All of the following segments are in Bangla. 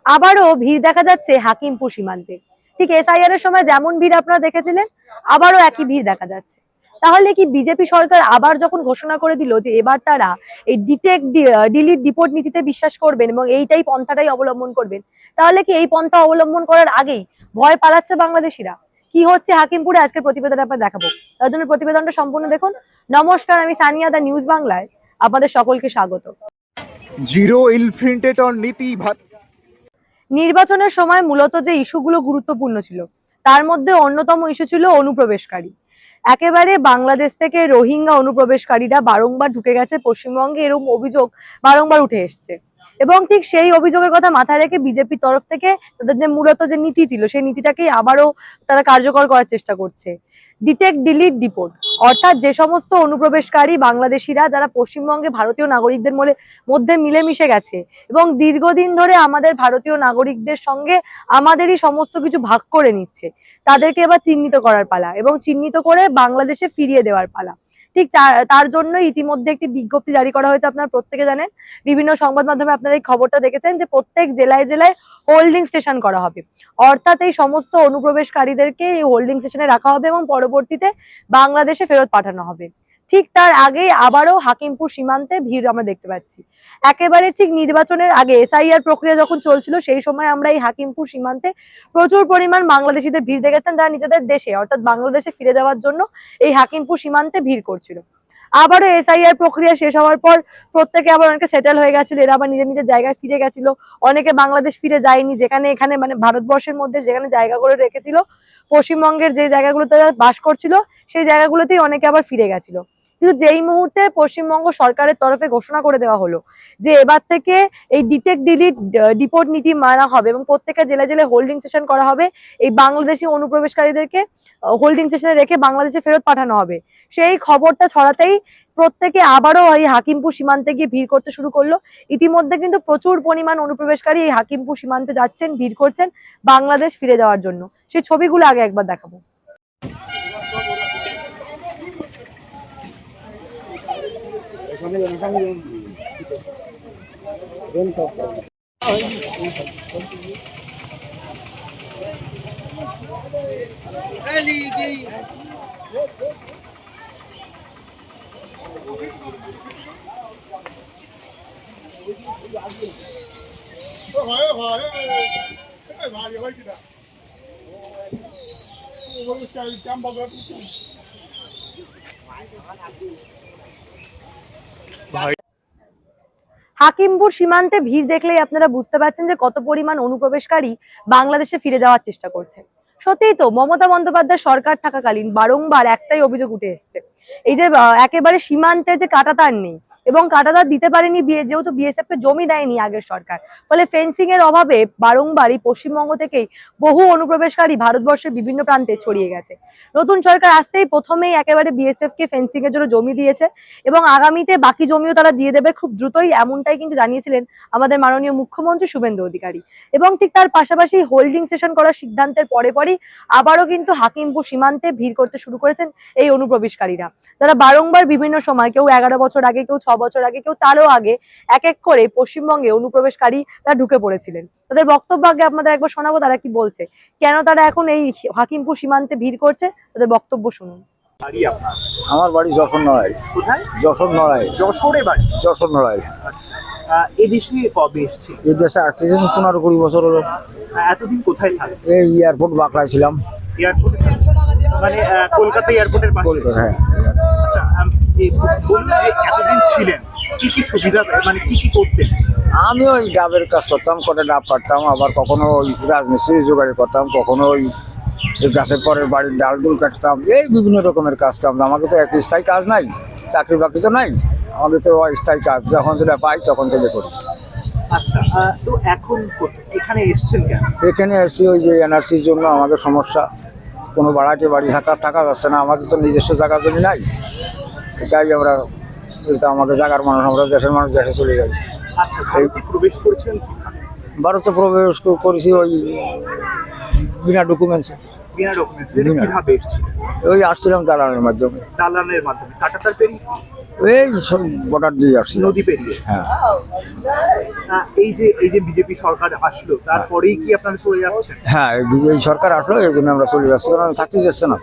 আবারও ভিড় দেখা যাচ্ছে হাকিমপুর সীমান্তে। ঠিক এসআইআর এর সময় যেমন ভিড় আপনারা দেখেছিলেন, আবারও একই ভিড় দেখা যাচ্ছে। তাহলে কি বিজেপি সরকার আবার যখন ঘোষণা করে দিল যে এবার তারা এই ডিটেক্ট ডিলিট ডিপোর্ট নীতিতে বিশ্বাস করবেন এবং এইটাই পন্থাটাই অবলম্বন করবেন, তাহলে কি এই পন্থা অবলম্বন করার আগেই ভয় পালাচ্ছে বাংলাদেশিরা? কি হচ্ছে হাকিমপুরে আজকের প্রতিবেদনে আপনার দেখাবো, তার জন্য প্রতিবেদনটা সম্পূর্ণ দেখুন। নমস্কার, আমি সানিয়া, দা নিউজ বাংলায় আপনাদের সকলকে স্বাগত। জিরো ইনফিল্ট্রেটর নীতি নির্বাচনের সময় মূলত যে ইস্যুগুলো গুরুত্বপূর্ণ ছিল, তার মধ্যে অন্যতম ইস্যু ছিল অনুপ্রবেশকারী। একেবারে বাংলাদেশ থেকে রোহিঙ্গা অনুপ্রবেশকারীরা বারংবার ঢুকে গেছে পশ্চিমবঙ্গে, এরকম অভিযোগ বারংবার উঠে এসছে। এবং ঠিক সেই অভিযোগের কথা মাথায় রেখে বিজেপির তরফ থেকে তাদের যে মূলত যে নীতি ছিল, সেই নীতিটাকেই আবারও তারা কার্যকর করার চেষ্টা করছে। ডিটেক্ট ডিলিট ডিপোর্ট, অর্থাৎ যে সমস্ত অনুপ্রবেশকারী বাংলাদেশিরা যারা পশ্চিমবঙ্গে ভারতীয় নাগরিকদের মধ্যে মিলেমিশে গেছে এবং দীর্ঘদিন ধরে আমাদের ভারতীয় নাগরিকদের সঙ্গে আমাদেরই সমস্ত কিছু ভাগ করে নিচ্ছে, তাদেরকে এবার চিহ্নিত করার পালা এবং চিহ্নিত করে বাংলাদেশে ফিরিয়ে দেওয়ার পালা। ঠিক তার জন্য ইতিমধ্যে একটি বিজ্ঞপ্তি জারি করা হয়েছে। আপনারা প্রত্যেকে জানেন, বিভিন্ন সংবাদ মাধ্যমে আপনারা এই খবরটা দেখেছেন যে প্রত্যেক জেলায় জেলায় হোল্ডিং স্টেশন করা হবে। অর্থাৎ এই সমস্ত অনুপ্রবেশকারীদেরকে এই হোল্ডিং স্টেশনে রাখা হবে এবং পরবর্তীতে বাংলাদেশে ফেরত পাঠানো হবে। ঠিক তার আগেই আবারও হাকিমপুর সীমান্তে ভিড় আমরা দেখতে পাচ্ছি। একেবারে ঠিক নির্বাচনের আগে এসআইআর প্রক্রিয়া যখন চলছিল, সেই সময় আমরা এই হাকিমপুর সীমান্তে প্রচুর পরিমাণ বাংলাদেশিদের ভিড় দেখেছেন, যারা নিজেদের দেশে অর্থাৎ বাংলাদেশে ফিরে যাওয়ার জন্য এই হাকিমপুর সীমান্তে ভিড় করছিল। আবারও এসআইআর প্রক্রিয়া শেষ হওয়ার পর প্রত্যেকে আবার অনেকে সেটেল হয়ে গেছিল, এরা আবার নিজের নিজের জায়গায় ফিরে গেছিল। অনেকে বাংলাদেশ ফিরে যায়নি, যেখানে এখানে মানে ভারতবর্ষের মধ্যে যেখানে জায়গা করে রেখেছিল, পশ্চিমবঙ্গের যে জায়গাগুলোতে বাস করছিল, সেই জায়গাগুলোতেই অনেকে আবার ফিরে গেছিল। কিন্তু যেই মুহূর্তে পশ্চিমবঙ্গ সরকারের তরফে ঘোষণা করে দেওয়া হলো যে এবার থেকে এই ডিটেক্ট ডিলিট ডিপোর্ট নীতি মানা হবে এবং প্রত্যেকটা জেলায় জেলায় হোল্ডিং সেশন করা হবে, এই বাংলাদেশি অনুপ্রবেশকারীদেরকে হোল্ডিং সেশনে রেখে বাংলাদেশে ফেরত পাঠানো হবে, সেই খবরটা ছড়াতেই প্রত্যেকে আবারও এই হাকিমপুর সীমান্তে গিয়ে ভিড় করতে শুরু করলো। ইতিমধ্যে কিন্তু প্রচুর পরিমাণ অনুপ্রবেশকারী এই হাকিমপুর সীমান্তে যাচ্ছেন, ভিড় করছেন বাংলাদেশ ফিরে যাওয়ার জন্য। সেই ছবিগুলো আগে একবার দেখাবো। হাকিমপুর সীমান্তে ভিড় দেখলেই আপনারা বুঝতে পারছেন যে কত পরিমাণ অনুপ্রবেশকারী বাংলাদেশে ফিরে যাওয়ার চেষ্টা করছে। সত্যিই তো, মমতা বন্দ্যোপাধ্যায় সরকার থাকাকালীন বারংবার একটাই অভিযোগ উঠে এসছে, এই যে একেবারে সীমান্তে যে কাঁটাতার নেই এবং কাঁটাতার দিতে পারেনি যেহেতু বিএসএফ কে জমি দেয়নি আগের সরকার, ফলে ফেন্সিং এর অভাবে বারংবার এই পশ্চিমবঙ্গ থেকেই বহু অনুপ্রবেশকারী ভারতবর্ষের বিভিন্ন প্রান্তে ছড়িয়ে গেছে। নতুন সরকার আসতেই প্রথমেই একেবারে বিএসএফ কে ফেন্সিং এর জন্য জমি দিয়েছে এবং আগামীতে বাকি জমিও তারা দিয়ে দেবে খুব দ্রুতই, এমনটাই কিন্তু জানিয়েছিলেন আমাদের মাননীয় মুখ্যমন্ত্রী শুভেন্দু অধিকারী। এবং ঠিক তার পাশাপাশি হোল্ডিং সেশন করার সিদ্ধান্তের পরেই আবারও কিন্তু হাকিমপুর সীমান্তে ভিড় করতে শুরু করেছেন এই অনুপ্রবেশকারীরা, যারা বারংবার বিভিন্ন সময়, কেউ 11 বছর আগে, কেউ 6 বছর আগে, কেউ তারও আগে এক এক করে পশ্চিমবঙ্গে অনুপ্রবেশকারীরা ঢুকে পড়েছিলেন। তাদের বক্তব্য আগে আপনাদের একবার শোনাবো, তারা কি বলছে, কেন তারা এখন এই হাকিমপুর সীমান্তে ভিড় করছে, তাদের বক্তব্য শুনুন। আমার বাড়ি যশোর নড়াই। কোথায়? যশোর নড়াই। যশোরে বাড়ি? যশোর নড়াই। এদেশে কবে এসেছি? এই দেশে আসছি 15-20 বছর হলো। এতদিন কোথায় থাকবে? এই এয়ারপোর্ট বাঁকড়ায় ছিলাম। এয়ারপোর্টে? মানে কলকাতা এয়ারপোর্টের পাশে? হ্যাঁ। আচ্ছা, বলুন যে এতদিন ছিলেন, কি কি সুবিধা, মানে কি কি করতেন? আমি ওই ডাবের কাজ করতাম, কটা ডাব পাড়তাম, আবার কখনো ওই রাজমিস্ত্রি জোগাড়ি করতাম, কখনো ওই গাছের পরের বাড়ির ডালগুল কাটতাম, এই বিভিন্ন রকমের কাজ করতাম। আমাকে তো একটা স্থায়ী কাজ নাই, চাকরি বাকরি তো নাই, আমাদের তো অস্থায়ী কাজ, যখন যেটা পাই তখন থেকে করি। আচ্ছা, তো এখন এখানে এসছেন কেন? এখানে এসছি ওই যে এনআরসির জন্য। আমাদের সমস্যা, কোনো ভাড়াটে বাড়ি থাকা যাচ্ছে না, আমাদের তো নিজস্ব জায়গা জমি নাই, তাই আমরা, এটা আমাদের জায়গার মানুষ, আমরা দেশের মানুষ দেশে চলে যাই। আচ্ছা, ভারতে প্রবেশ করেছেন? ভারতে প্রবেশ করেছি ওই বিনা ডকুমেন্টসে। বিনা ডকুমেন্টস বিনা। কিভাবে এসেছিল? ওই আসছিলাম দালানের মাধ্যমে, দালানের মাধ্যমে কাটাতার পেরিয়ে, এই সব বর্ডার দিয়ে আসছিলাম। নদী পেরিয়ে। হ্যাঁ, এই যে বিজেপি সরকার আসলো তারপরেই কি আপনারা চলে যাচ্ছেন? হ্যাঁ, এই সরকার আসলো, এই জন্য আমরা চলে যাচ্ছি, কারণ থাকতে যাচ্ছে না।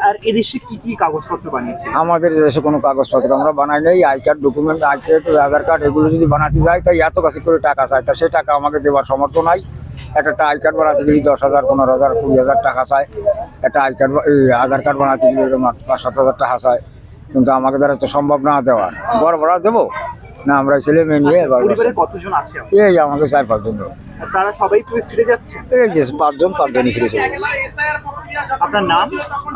আর এদেশে কি কি কাগজপত্র বানিয়েছে? আমাদের দেশে কোনো কাগজপত্র আমরা বানাই নাই। I card, document, I card, Aadhaar card এগুলো যদি বানাতে যাই তাই এত কাছে করে টাকা চাই, তা সেই টাকা আমাকে দেওয়ার সমর্থ নাই। একটা আই কার্ড বানাতে গেলে 10,000, 15,000, 20,000 টাকা চায়। একটা আই কার্ড, এই আধার কার্ড বানাতে গেলে এরকম 5-7 হাজার টাকা চায়, কিন্তু আমাকে দ্বারা তো সম্ভব না দেওয়ার। বড় বড় দেবো না, আমরা ছেলে মেয়ে নিয়ে আচ্ছা, পরিবারে কতজন আছে আপনার? এই আমাকে 4-5 জন। আর তারা সবাই ফিরে যাচ্ছে? এই যে 5জনই ফিরে চলে গেছে। আপনার নাম?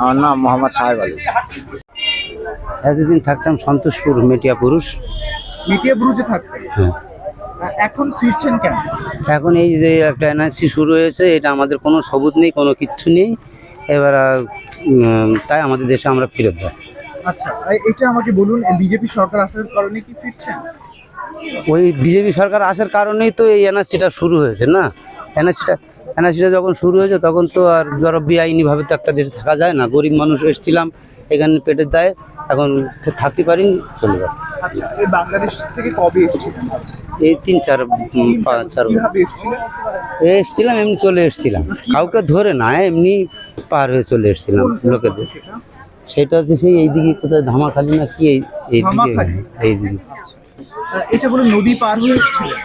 আমার নাম মোহাম্মদ সাহেব আলী। এতদিন থাকতাম সন্তোষপুর মেটিয়া পুরুষ। মিটিয়া ব্রুজে থাকতেন, হ্যাঁ। এখন ফিরছেন কেন? এখন এই যে একটা এনআরসি শুরু হয়েছে, এটা আমাদের কোনো সবুত নেই, কোনো কিচ্ছু নেই। এবার তাই আমাদের দেশে আমরা ফেরত যাচ্ছি। আচ্ছা, এটা আমাকে বলুন, বিজেপি সরকার আসার কারণে কি ফিরছেন? ওই বিজেপি সরকার আসার কারণেই তো এই এনআরসিটা শুরু হয়েছে না। এনআরসিটা যখন শুরু হয়েছে তখন তো আর ধরো বেআইনিভাবে তো একটা দেশে থাকা যায় না। গরিব মানুষ এসেছিলাম, এখানে পেটের দায়ে এখন থাকতে পারিনি, চলে যাচ্ছে। আচ্ছা, এই বাংলাদেশ থেকে কবে এসেছিলেন? এই 3-4 কিভাবে এসেছিলেন? এসছিলাম, এমনি চলে এসছিলাম, কাউকে ধরে না, এমনি পার হয়ে চলে এসছিলাম লোকেদের। সেটা সেটা হচ্ছে সেই এইদিকে কোথায় ধামাখালি না কি, এইদিকে, ধামাখালি? এইদিকে। এটা বলুন নদী পার হয়ে এসেছিলেন?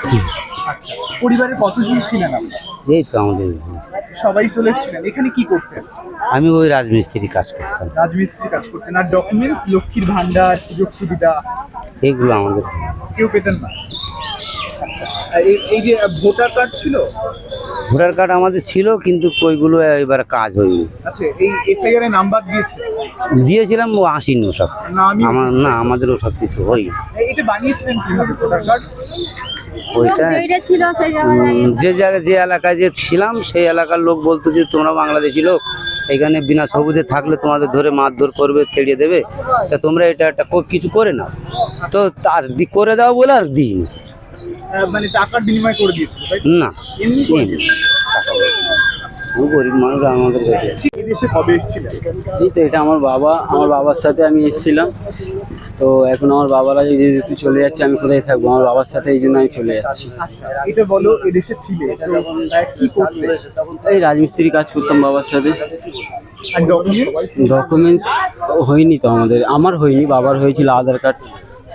আচ্ছা, পরিবারে কতজন ছিলেন আপনার? এই তো আমাদের, সবাই চলে এসেছিলেন। এখানে কি করতেন? আমি ওই রাজমিস্ত্রি কাজ করতাম, রাজমিস্ত্রি কাজ করতেন। আর ডকুমেন্টস, লক্ষ্মীর ভান্ডার, সুযোগ সুবিধা এইগুলো আমাদের। কেউ পেতেন না? আচ্ছা, আর এই যে ভোটার কার্ড ছিল? ভোটার কার্ড আমাদের ছিল, কিন্তু ওইগুলো এবার কাজ হয়নি। আচ্ছা, এই এসআইআর এর নাম্বার দিয়েছে? দিয়েছিলাম, ও আসেনি ওসব। না, আমি আমাদেরও সব কিছু হয়নি। এটা বানিয়েছিলেন কিভাবে ভোটার কার্ড? ওইটা যে জায়গায়, যে এলাকায় যে ছিলাম সেই এলাকার লোক বলতো যে তোমরা বাংলাদেশি লোক, এখানে বিনা সবুজে থাকলে তোমাদের ধরে মারধর করবে, তেড়িয়ে দেবে, তা তোমরা এটা একটা কিছু করে নাও। তো তার করে দাও বলে আর দিইনি। মানে টাকার বিনিময় করে দিয়েছিল, তাই তো? না, এমনি করে এমনি দিয়েছিল। টাকা পয়সা না। আমি গরিব মানুষ, আমাদের কাছে। এই দেশে কবে এসেছিলেন? এই তো এটা আমার বাবার সাথে আমি এসেছিলাম। তো এখন আমার বাবারা যেহেতু চলে যাচ্ছে, আমি কোথায় থাকবো, আমার বাবার সাথে, এই জন্য আমি চলে যাচ্ছি। আচ্ছা, এটা বলো, এই দেশে ছিলে তো, কি করতে? এই রাজমিস্ত্রি কাজ করতাম বাবার সাথে। আর ডকুমেন্ট? ডকুমেন্টস হয়নি তো আমার হয়নি, বাবার হয়েছিল আধার কার্ড,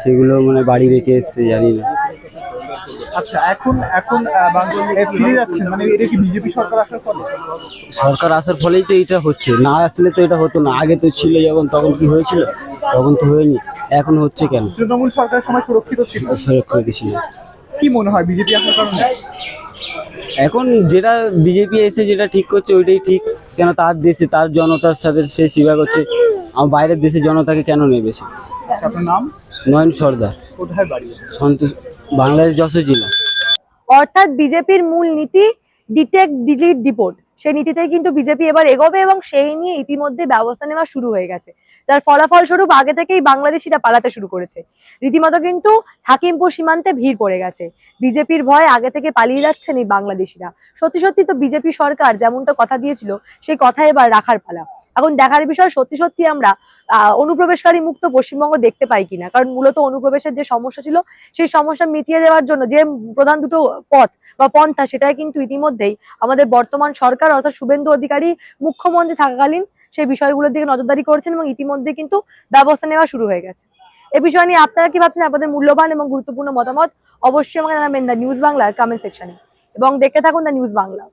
সেগুলো মানে বাড়ি রেখে এসছে, জানি না। আচ্ছা, এখন ফিরে যাচ্ছেন, মানে এটা কি বিজেপি সরকার আসার ফলে? সরকার আসার ফলেই তো এটা হচ্ছে, না আসলে তো এটা হতো না। আগে তো ছিল যখন, তখন কি হয়েছিল? তখন তো হয়নি, এখন হচ্ছে কেন? তৃণমূল সরকারের সময় সুরক্ষিত ছিল। সুরক্ষা ছিল। কি মনে হয় বিজেপি আসার কারণে? এখন যেটা বিজেপি এসে যেটা ঠিক করছে ওইটাই ঠিক। কেন তার দেশে, তার জনতার সাথে সে সেবা করছে, আমার বাইরের দেশে জনতাকে কেন নেবে সে? আপনার নাম? নয়ন সর্দার, কোথায় বাড়ি? সন্তোষ, বাংলাদেশ, যশোর জেলা। অর্থাৎ বিজেপির মূল নীতি ডিটেক্ট, ডিলিট, ডিপোর্ট, সেই নীতিতে কিন্তু বিজেপি এবার এগোবে এবং সেই নিয়ে ইতিমধ্যে ব্যবস্থা নেওয়া শুরু হয়ে গেছে, যার ফলাফল স্বরূপ আগে থেকেই বাংলাদেশিরা পালাতে শুরু করেছে। রীতিমতো কিন্তু হাকিমপুর সীমান্তে ভিড় পড়ে গেছে। বিজেপির ভয় আগে থেকে পালিয়ে যাচ্ছেন এই বাংলাদেশিরা। সত্যি সত্যি তো বিজেপি সরকার যেমনটা কথা দিয়েছিল সেই কথা এবার রাখার পালা। এখন দেখার বিষয় সত্যি সত্যি আমরা অনুপ্রবেশকারী মুক্ত পশ্চিমবঙ্গ দেখতে পাই কিনা, কারণ মূলত অনুপ্রবেশের যে সমস্যা ছিল সেই সমস্যা মিটিয়ে দেওয়ার জন্য যে প্রধান দুটো পথ বা পন্থা, সেটাই কিন্তু ইতিমধ্যেই আমাদের বর্তমান সরকার অর্থাৎ শুভেন্দু অধিকারী মুখ্যমন্ত্রী থাকাকালীন সেই বিষয়গুলোর দিকে নজরদারি করছেন এবং ইতিমধ্যে কিন্তু ব্যবস্থা নেওয়া শুরু হয়ে গেছে। এই বিষয় নিয়ে আপনারা কি ভাবছেন? আপনাদের মূল্যবান এবং গুরুত্বপূর্ণ মতামত অবশ্যই আমাকে জানাবেন দ্য নিউজ বাংলার কমেন্ট সেকশনে এবং দেখতে থাকুন দ্য নিউজ বাংলা।